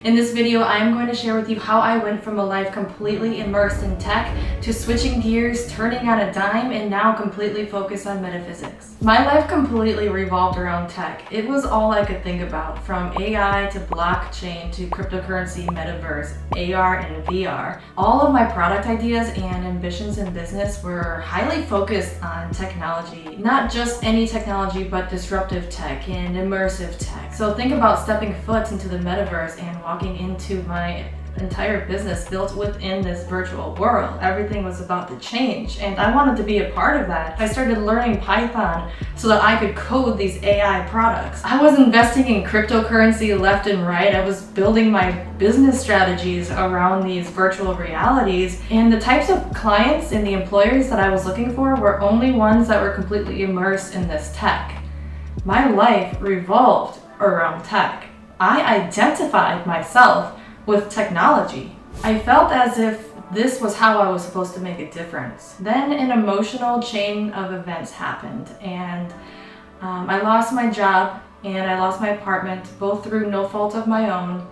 In this video, I am going to share with you how I went from a life completely immersed in tech to switching gears, turning on a dime, and now completely focused on metaphysics. My life completely revolved around tech. It was all I could think about, from AI to blockchain to cryptocurrency, metaverse, AR, and VR. All of my product ideas and ambitions in business were highly focused on technology. Not just any technology, but disruptive tech and immersive tech. So think about stepping foot into the metaverse and walking into my entire business built within this virtual world. Everything was about to change, and I wanted to be a part of that. I started learning Python so that I could code these AI products. I was investing in cryptocurrency left and right. I was building my business strategies around these virtual realities, and the types of clients and the employers that I was looking for were only ones that were completely immersed in this tech. My life revolved around tech. I identified myself with technology. I felt as if this was how I was supposed to make a difference. Then an emotional chain of events happened, and I lost my job and I lost my apartment, both through no fault of my own.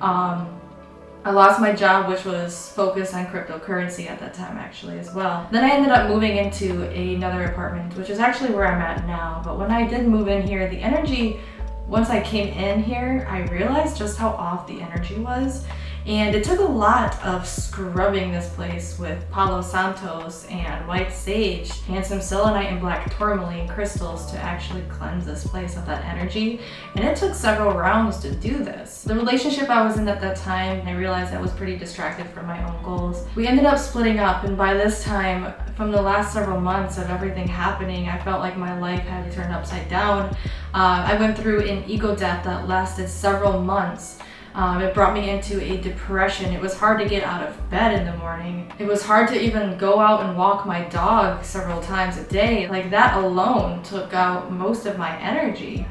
I lost my job, which was focused on cryptocurrency at that time actually as well. Then I ended up moving into another apartment, which is actually where I'm at now. But when I did move in here, the energy, once I came in here, I realized just how off the energy was. And it took a lot of scrubbing this place with Palo Santos and white sage, handsome selenite and black tourmaline crystals to actually cleanse this place of that energy. And it took several rounds to do this. The relationship I was in at that time, I realized I was pretty distracted from my own goals. We ended up splitting up, and by this time, from the last several months of everything happening, I felt like my life had turned upside down. I went through an ego death that lasted several months. It brought me into a depression. It was hard to get out of bed in the morning. It was hard to even go out and walk my dog several times a day. Like, that alone took out most of my energy.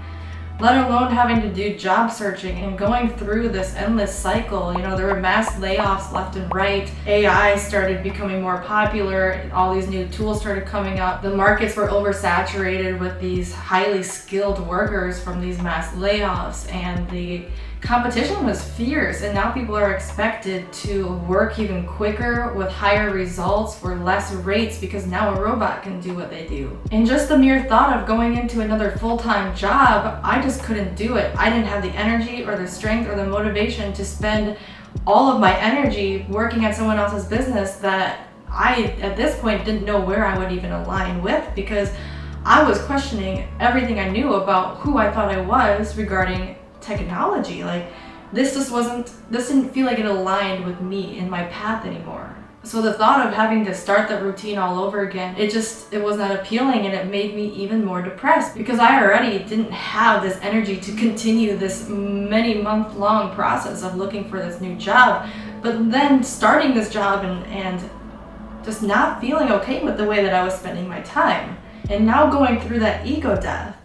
Let alone having to do job searching and going through this endless cycle. You know, there were mass layoffs left and right. AI started becoming more popular. All these new tools started coming up. The markets were oversaturated with these highly skilled workers from these mass layoffs, and the competition was fierce, and now people are expected to work even quicker with higher results for less rates because now a robot can do what they do. And just the mere thought of going into another full-time job, I just couldn't do it. I didn't have the energy or the strength or the motivation to spend all of my energy working at someone else's business that I, at this point, didn't know where I would even align with, because I was questioning everything I knew about who I thought I was regarding technology. Like, this didn't feel like it aligned with me in my path anymore. So the thought of having to start that routine all over again, it was not appealing, and it made me even more depressed because I already didn't have this energy to continue this many month-long process of looking for this new job. But then starting this job and just not feeling okay with the way that I was spending my time, and now going through that ego death,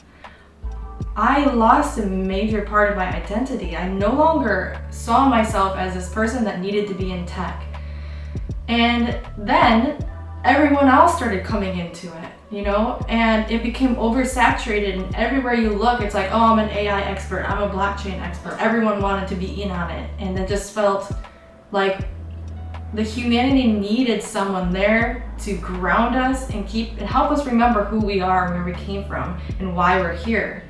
I lost a major part of my identity. I no longer saw myself as this person that needed to be in tech. And then everyone else started coming into it, you know, and it became oversaturated, and everywhere you look, it's like, oh, I'm an AI expert, I'm a blockchain expert. Everyone wanted to be in on it, and it just felt like the humanity needed someone there to ground us and help us remember who we are and where we came from and why we're here.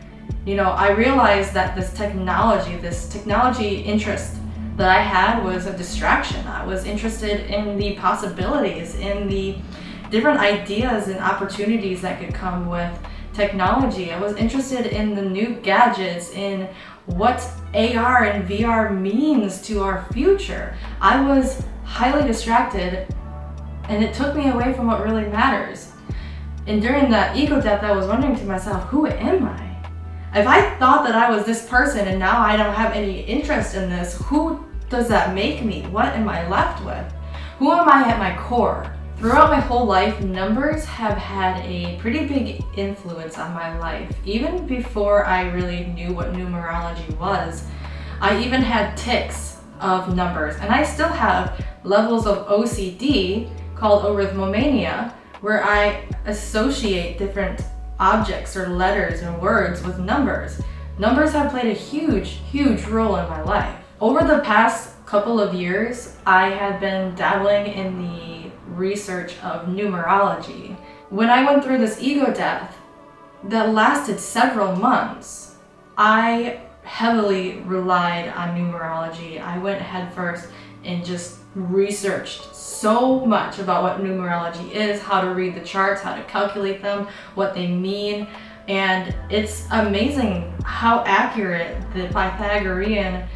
You know, I realized that this technology interest that I had was a distraction. I was interested in the possibilities, in the different ideas and opportunities that could come with technology. I was interested in the new gadgets, in what AR and VR means to our future. I was highly distracted, and it took me away from what really matters. And during that ego death, I was wondering to myself, who am I? If I thought that I was this person and now I don't have any interest in this, who does that make me? What am I left with? Who am I at my core? Throughout my whole life, numbers have had a pretty big influence on my life. Even before I really knew what numerology was, I even had tics of numbers. And I still have levels of OCD called arithmomania, where I associate different objects or letters and words with numbers. Numbers have played a huge role in my life. Over the past couple of years, I had been dabbling in the research of numerology. When I went through this ego death that lasted several months, I heavily relied on numerology. I went headfirst and just researched so much about what numerology is, how to read the charts, how to calculate them, what they mean. And it's amazing how accurate the Pythagorean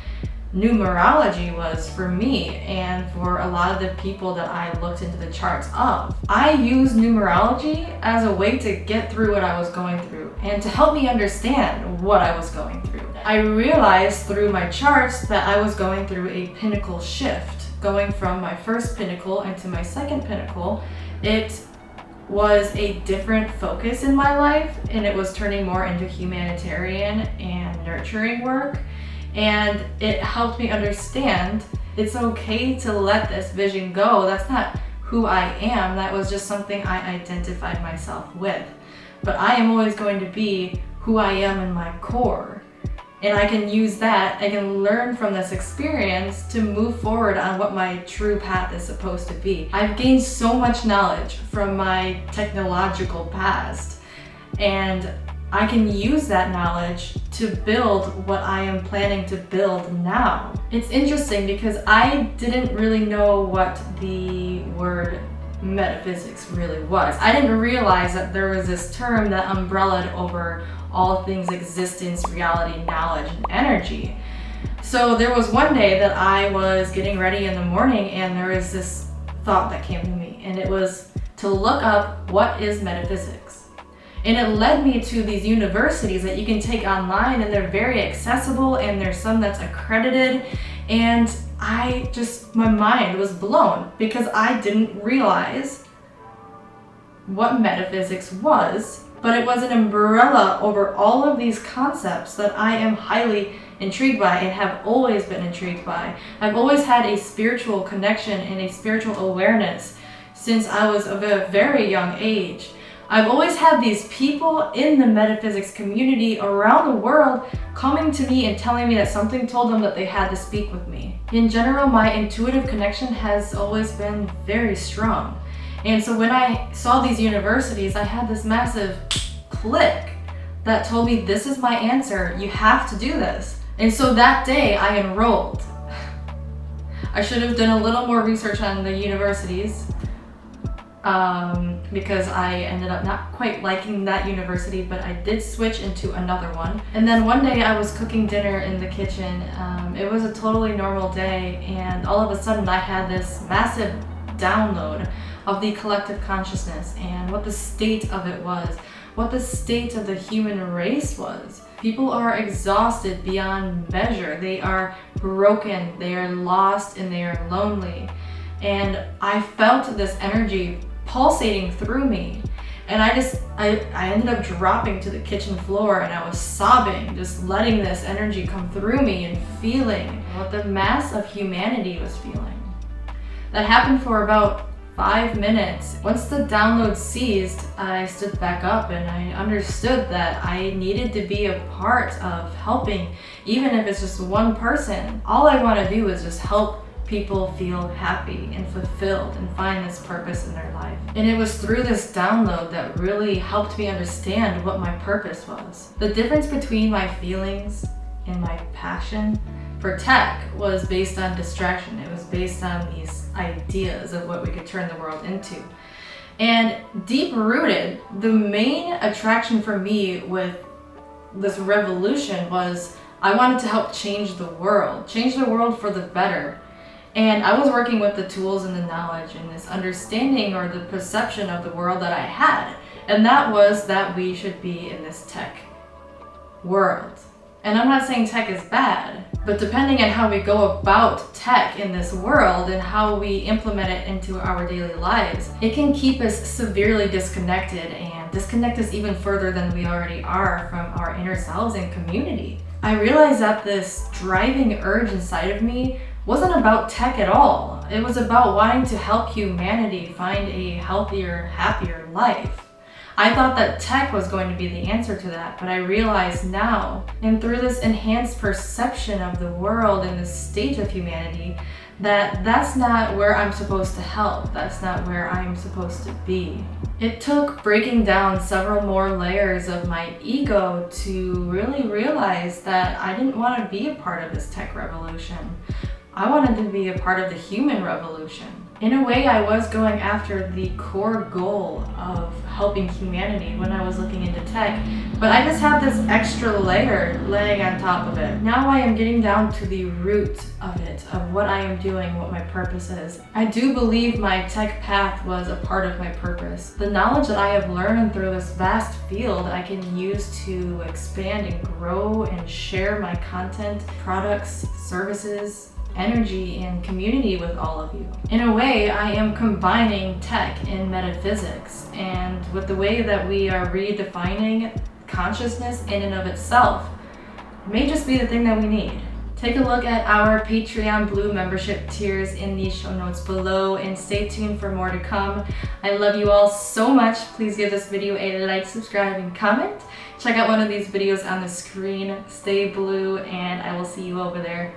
numerology was for me and for a lot of the people that I looked into the charts of. I used numerology as a way to get through what I was going through and to help me understand what I was going through. I realized through my charts that I was going through a pinnacle shift, going from my first pinnacle into my second pinnacle. It was a different focus in my life, and it was turning more into humanitarian and nurturing work. And it helped me understand it's okay to let this vision go. That's not who I am. That was just something I identified myself with. But I am always going to be who I am in my core. And I can use that, I can learn from this experience to move forward on what my true path is supposed to be. I've gained so much knowledge from my technological past, and I can use that knowledge to build what I am planning to build now. It's interesting because I didn't really know what the word metaphysics really was. I didn't realize that there was this term that umbrellaed over all things existence, reality, knowledge, and energy. So there was one day that I was getting ready in the morning and there was this thought that came to me, and it was to look up what is metaphysics. And it led me to these universities that you can take online, and they're very accessible, and there's some that's accredited. And my mind was blown because I didn't realize what metaphysics was, but it was an umbrella over all of these concepts that I am highly intrigued by and have always been intrigued by. I've always had a spiritual connection and a spiritual awareness since I was of a very young age. I've always had these people in the metaphysics community around the world coming to me and telling me that something told them that they had to speak with me. In general, my intuitive connection has always been very strong. And so when I saw these universities, I had this massive click that told me, this is my answer, you have to do this. And so that day I enrolled. I should have done a little more research on the universities, because I ended up not quite liking that university, but I did switch into another one. And then one day I was cooking dinner in the kitchen. It was a totally normal day, and all of a sudden I had this massive download of the collective consciousness and what the state of it was, what the state of the human race was. People are exhausted beyond measure. They are broken, they are lost, and they are lonely. And I felt this energy pulsating through me. And I ended up dropping to the kitchen floor, and I was sobbing, just letting this energy come through me and feeling what the mass of humanity was feeling. That happened for about 5 minutes. Once the download ceased, I stood back up and I understood that I needed to be a part of helping, even if it's just one person. All I want to do is just help people feel happy and fulfilled and find this purpose in their life. And it was through this download that really helped me understand what my purpose was. The difference between my feelings and my passion for tech was based on distraction. It was based on these ideas of what we could turn the world into. And deep rooted, the main attraction for me with this revolution was I wanted to help change the world for the better. And I was working with the tools and the knowledge and this understanding or the perception of the world that I had. And that was that we should be in this tech world. And I'm not saying tech is bad, but depending on how we go about tech in this world and how we implement it into our daily lives, it can keep us severely disconnected and disconnect us even further than we already are from our inner selves and community. I realized that this driving urge inside of me wasn't about tech at all. It was about wanting to help humanity find a healthier, happier life. I thought that tech was going to be the answer to that, but I realize now, and through this enhanced perception of the world and this stage of humanity, that that's not where I'm supposed to help. That's not where I'm supposed to be. It took breaking down several more layers of my ego to really realize that I didn't want to be a part of this tech revolution. I wanted to be a part of the human revolution. In a way, I was going after the core goal of helping humanity when I was looking into tech, but I just had this extra layer laying on top of it. Now I am getting down to the root of it, of what I am doing, what my purpose is. I do believe my tech path was a part of my purpose. The knowledge that I have learned through this vast field, I can use to expand and grow and share my content, products, services, energy, and community with all of you. In a way, I am combining tech and metaphysics, and with the way that we are redefining consciousness in and of itself may just be the thing that we need. Take a look at our Patreon Blue membership tiers in the show notes below, and stay tuned for more to come. I love you all so much. Please give this video a like, subscribe, and comment. Check out one of these videos on the screen. Stay blue, and I will see you over there.